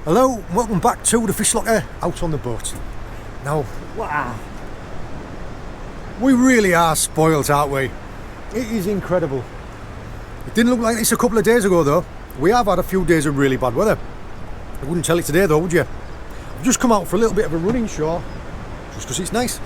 Hello, welcome back to the fish locker out on the boat. Now, wow, we really are spoilt, aren't we? It is incredible. It didn't look like this a couple of days ago though. We have had a few days of really bad weather. I wouldn't tell it today though, would you? I've just come out for a little bit of a run inshore, just because it's nice.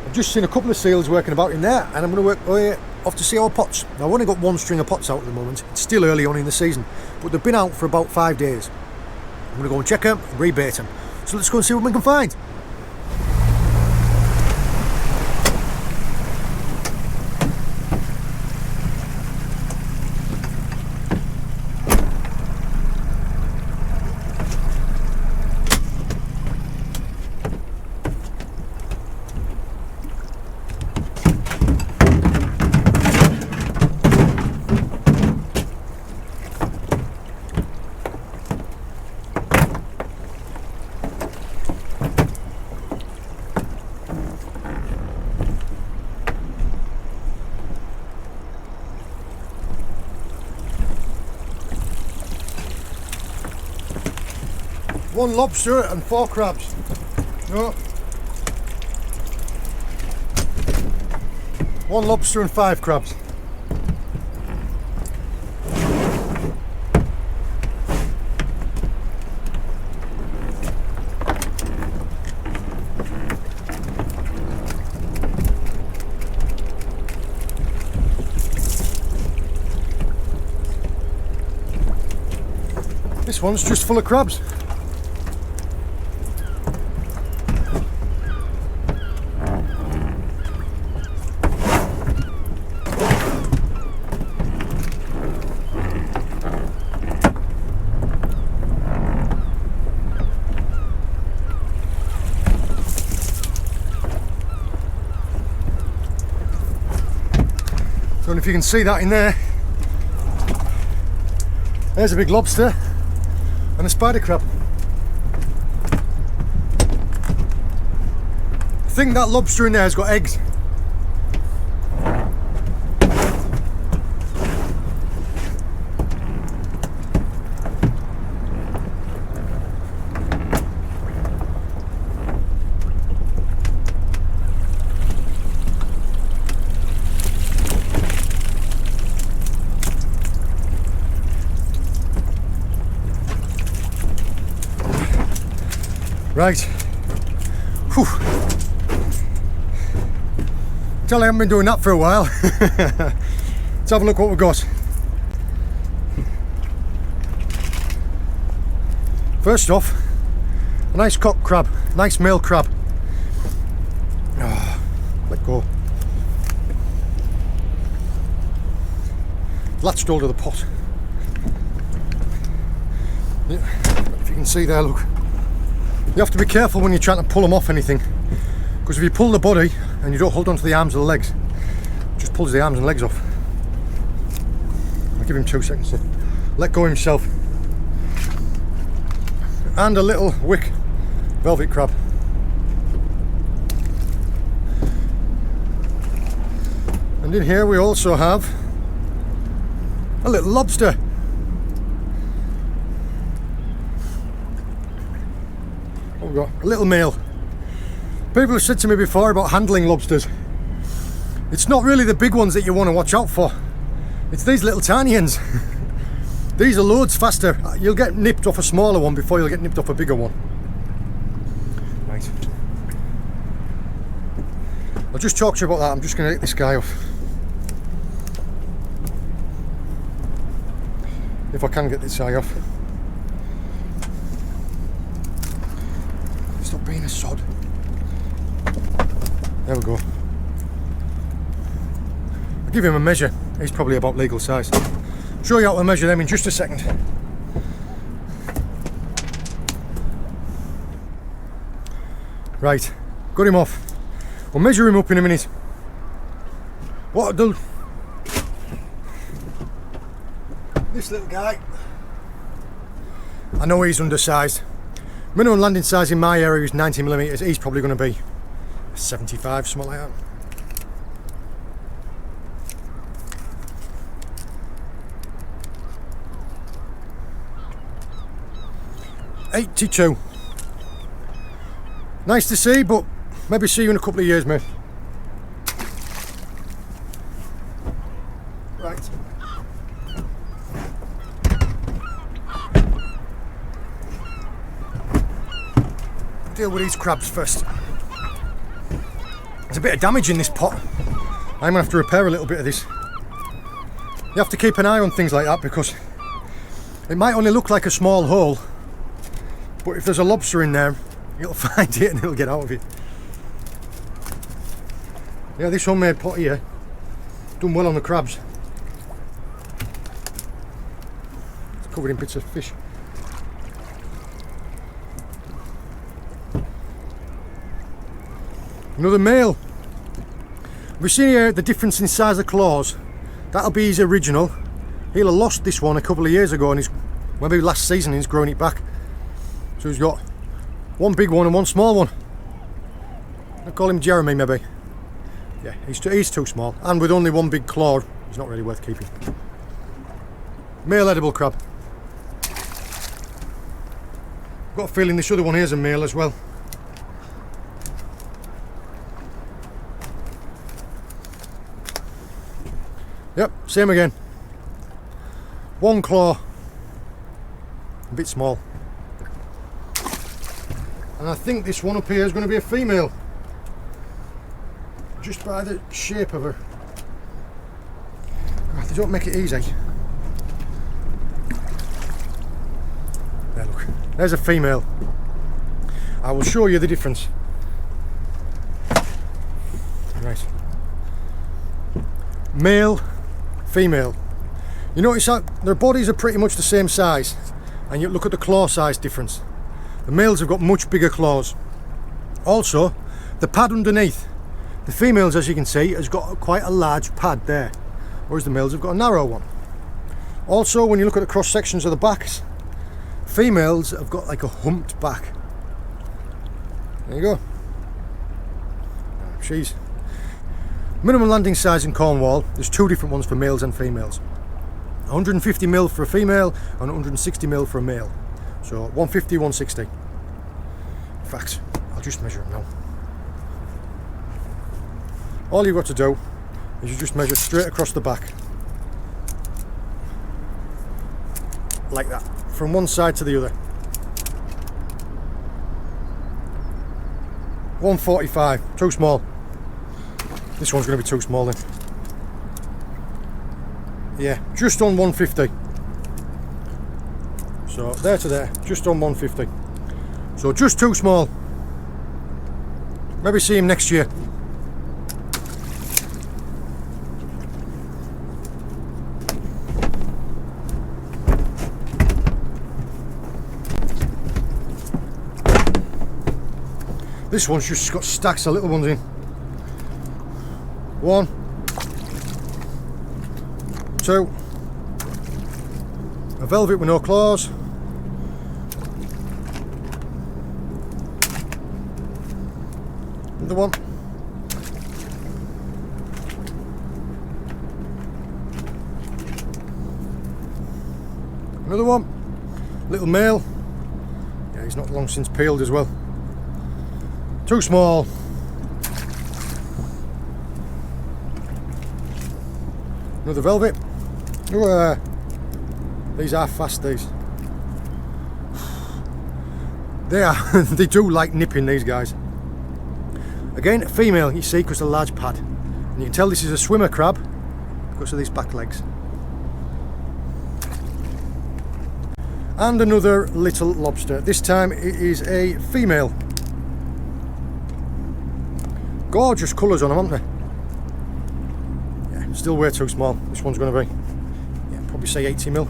I've just seen a couple of seals working about in there, and I'm going to work way off to see our pots. Now I've only got one string of pots out at the moment. It's still early on in the season, but they've been out for about 5 days. I'm going to go and check them and rebait them. So let's go and see what we can find. One lobster and 4 crabs. No. One lobster and 5 crabs. This one's just full of crabs. Don't know if you can see that in there. There's a big lobster and a spider crab. I think that lobster in there has got eggs. Right. Whew. Tell you I haven't been doing that for a while. Let's have a look what we've got. First off, a nice cock crab, nice male crab. Oh, let go. Latched hold of the pot. Yeah, if you can see there, look. You have to be careful when you're trying to pull them off anything, because if you pull the body and you don't hold on to the arms or the legs, it just pulls the arms and legs off. I'll give him 2 seconds to let go himself. And a little wick velvet crab. And in here we also have a little lobster. We've got a little male. People have said to me before about handling lobsters. It's not really the big ones that you want to watch out for. It's these little tiny ones. These are loads faster. You'll get nipped off a smaller one before you'll get nipped off a bigger one. Right. I'll just talk to you about that. I'm just going to get this guy off. If I can get this guy off. Stop being a sod. There we go. I'll give him a measure. He's probably about legal size. Show you how to measure them in just a second. Right, got him off. We'll measure him up in a minute. What I'll do, this little guy, I know he's undersized. Minimum landing size in my area is 90mm. He's probably going to be 75, something like that. 82. Nice to see, but maybe see you in a couple of years, mate. Right. Deal with these crabs first. There's a bit of damage in this pot. I'm gonna have to repair a little bit of this. You have to keep an eye on things like that because it might only look like a small hole, but if there's a lobster in there, you'll find it and it'll get out of it. Yeah, this homemade pot here, done well on the crabs. It's covered in bits of fish. Another male. We see here the difference in size of claws. That'll be his original. He'll have lost this one a couple of years ago, and he's maybe last season he's grown it back. So he's got one big one and one small one. I call him Jeremy, maybe. Yeah, he's too small, and with only one big claw, he's not really worth keeping. Male edible crab. Got a feeling this other one here's a male as well. Yep, same again. One claw, a bit small. And I think this one up here is going to be a female. Just by the shape of her. God, they don't make it easy. There, look. There's a female. I will show you the difference. Right. Male, female. You notice that their bodies are pretty much the same size, and you look at the claw size difference. The males have got much bigger claws. Also, the pad underneath. The females, as you can see, has got quite a large pad there, whereas the males have got a narrow one. Also, when you look at the cross sections of the backs, females have got like a humped back. There you go. She's minimum landing size in Cornwall. There's two different ones for males and females. 150mm for a female and 160mm for a male. So 150, 160. In fact, I'll just measure them now. All you've got to do is you just measure straight across the back. Like that. From one side to the other. 145. Too small. This one's going to be too small then. Yeah, just on 150. So there to there, just on 150. So just too small. Maybe see him next year. This one's just got stacks of little ones in. 1, 2, a velvet with no claws, another one, another one, little male. Yeah, he's not long since peeled as well. Too small. Another velvet. These are fast, these. They are. They do like nipping, these guys. Again, a female, you see, because of the large pad. And you can tell this is a swimmer crab because of these back legs. And another little lobster. This time it is a female. Gorgeous colours on them, aren't they? Yeah, still way too small. This one's going to be, yeah, probably say 80mm.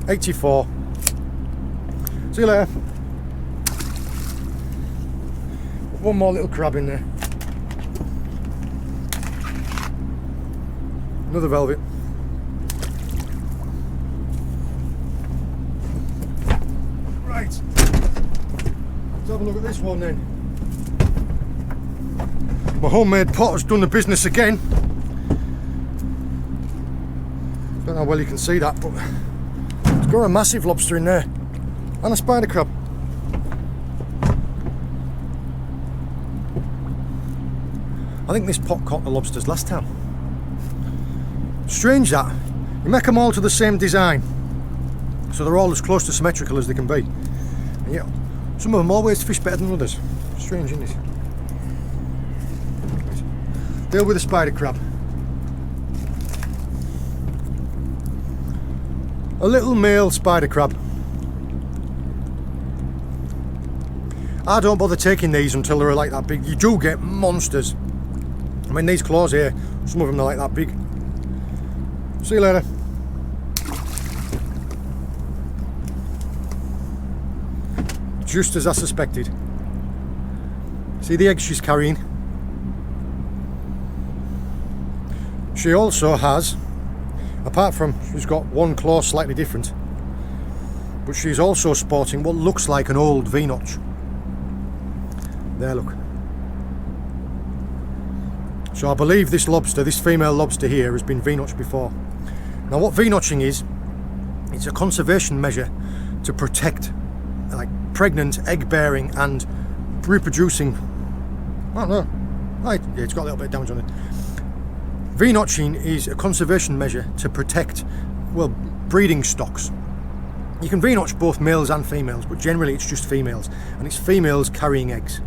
$84. See you later. One more little crab in there. Another velvet. Right. Let's have a look at this one then. My homemade pot has done the business again. Don't know how well you can see that, but it's got a massive lobster in there and a spider crab. I think this pot caught the lobsters last time. Strange that. You make them all to the same design, so they're all as close to symmetrical as they can be. And yet, some of them always fish better than others. Strange, isn't it? Deal with the spider crab. A little male spider crab. I don't bother taking these until they're like that big. You do get monsters. I mean, these claws here, some of them are like that big. See you later. Just as I suspected. See the eggs she's carrying? She also has, apart from she's got one claw slightly different, but she's also sporting what looks like an old V-notch. There, look. So I believe this lobster, this female lobster here, has been V-notched before. Now what V-notching is, it's a conservation measure to protect like pregnant, egg-bearing and reproducing, I don't know, right, yeah, it's got a little bit of damage on it. V-notching is a conservation measure to protect, well, breeding stocks. You can V-notch both males and females, but generally it's just females, and it's females carrying eggs.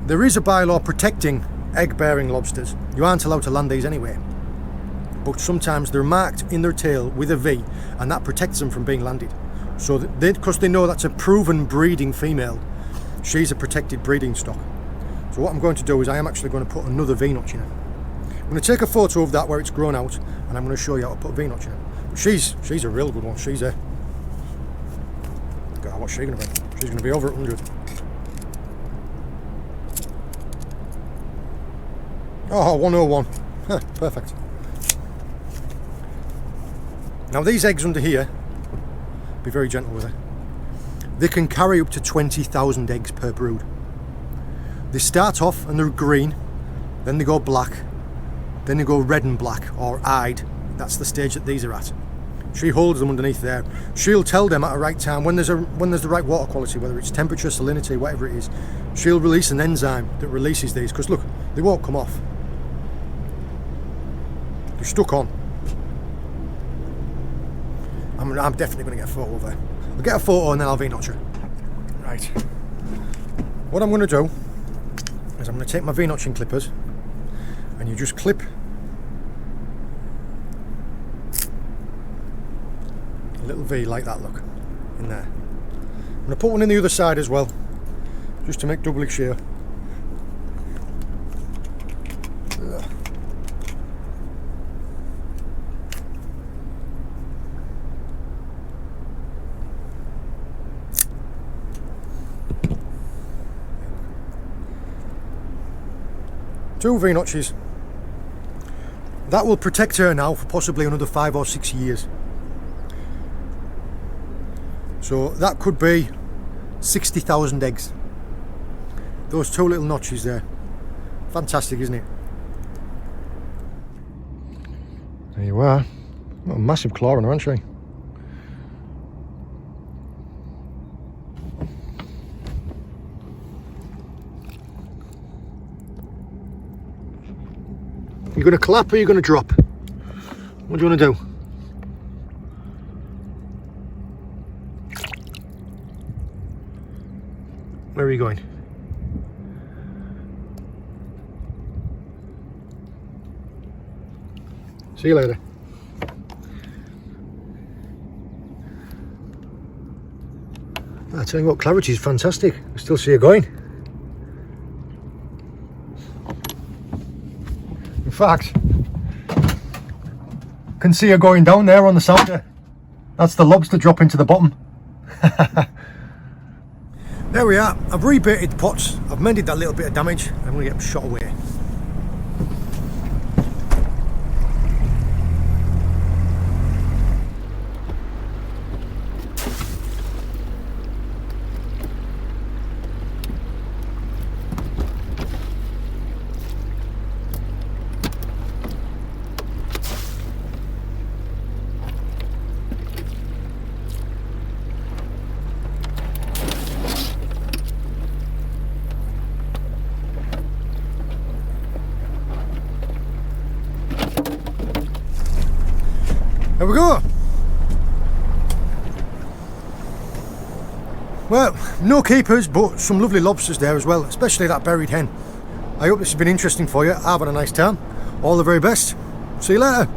There is a bylaw protecting egg-bearing lobsters. You aren't allowed to land these anyway, but sometimes they're marked in their tail with a V, and that protects them from being landed. So because they know that's a proven breeding female, she's a protected breeding stock. So what I'm going to do is I am actually going to put another V-notch in her. I'm going to take a photo of that where it's grown out, and I'm going to show you how to put a V-notch in her. But she's a real good one. She's a, God, what's she going to be? She's going to be over 100. Oh, 101. Huh, perfect. Now these eggs under here, be very gentle with her, they can carry up to 20,000 eggs per brood. They start off and they're green, then they go black, then they go red and black, or eyed. That's the stage that these are at. She holds them underneath there. She'll tell them at a right time when there's the right water quality, whether it's temperature, salinity, whatever it is. She'll release an enzyme that releases these, because look, they won't come off. They're stuck on. I'm definitely going to get a photo of her. I'll get a photo and then I'll V-notch her. Right. What I'm going to do is I'm going to take my V-notching clippers, and you just clip a little V like that, look, in there. I'm going to put one in the other side as well, just to make doubly sure. Two V-notches. That will protect her now for possibly another 5 or 6 years. So that could be 60,000 eggs. Those two little notches there. Fantastic, isn't it? There you are. Got a massive claw on her, hasn't she? You going to clap or are you going to drop? What do you want to do? Where are you going? See you later. I tell you what, clarity is fantastic. I still see her going. In fact, can see her going down there on the sounder. That's the lobster dropping to the bottom. There we are. I've rebaited the pots. I've mended that little bit of damage. I'm going to get them shot away. There we go. Well, no keepers, but some lovely lobsters there as well, especially that buried hen. I hope this has been interesting for you. I've had a nice time. All the very best. See you later.